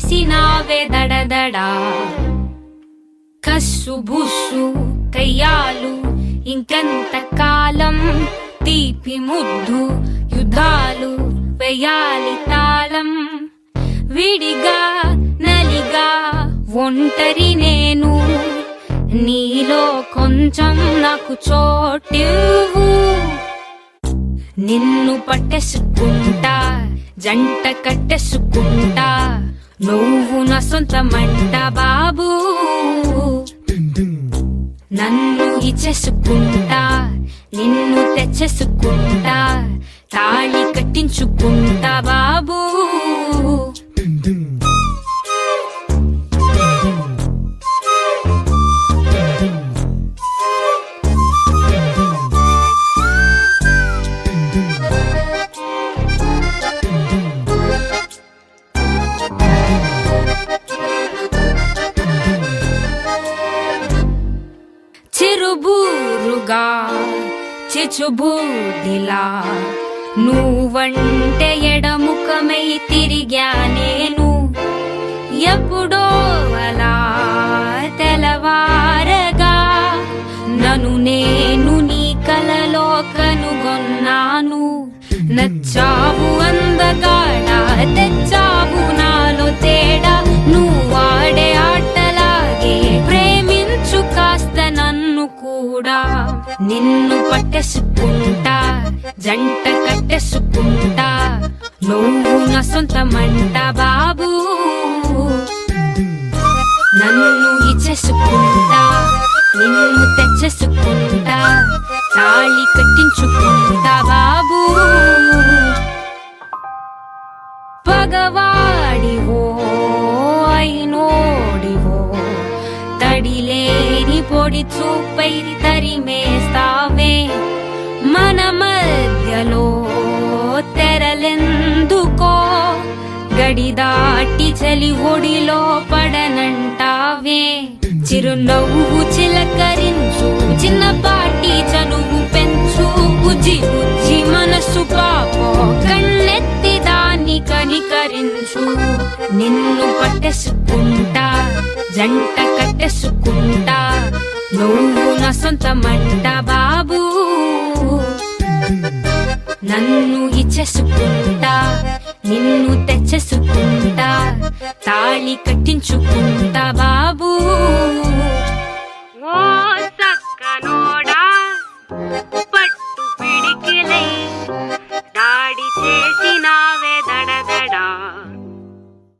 చేసినావే దడదడా. కస్సు బుస్సు కయ్యాలు ఇంకెంత కాలం, తీపి ముద్దు యుద్ధాలు వేయాలి తాళం. విడిగా నలిగా ఒంటరి నేను, నీలో కొంచెం నాకు చోటివ్వు. నిన్ను పట్టేసుకుంటా, జంట కట్టేసుకుంటా, నువ్వు నా సొంతమంట బాబూ. నన్ను ఇచ్చేసుకుంటా, నిన్ను తెచ్చేసుకుంటా, తాళి కట్టించుకుంటా బాబూ. చిరుబూరుగా చిచుబూడిలా నువ్వంటే ఎడముఖమై తిరిగా నేను. ఎప్పుడో అలా తెలవారగా నన్ను నేను నీ కలలో కనుగొన్నాను. నచ్చావు అందగాడా, తెచ్చావు నాలో తేడా, నువ్వాడే ఆటలాగే ప్రేమించు కాస్త నన్ను కూడా. నిన్ను పట్టేసుకుంటా, జంట కట్టేసుకుంటా, నువ్వు నా సొంతమంట బాబూ. నన్ను ఇచ్చేసుకుంటా, నిన్ను తెచ్చేసుకుంటా, తాళి కట్టించుకుంటా బాబూ. పగవాడివో అయినోడివో, తడిలేని పొడి చూపై తరిమేస్తావే. మన మధ్యలో తెరలెందుకో, గడి దాటి చలి ఒడిలో పడనంటావే. చిరునవ్వు చిలకరించు, చిన్నపాటి చనువు పెంచు, బుజ్జి బుజ్జి మనసు పాపో, కన్నెత్తి దాన్ని కనికరించు. నిన్ను పట్టేసుకుంటా, జంట కట్టేసుకుంటా, నువ్వు నా సొంతమంట బాబూ. నన్ను ఇచ్చేసుకుంటా, నిన్ను తెచ్చేసుకుంటా, తాళి కట్టించుకుంటా బాబూ.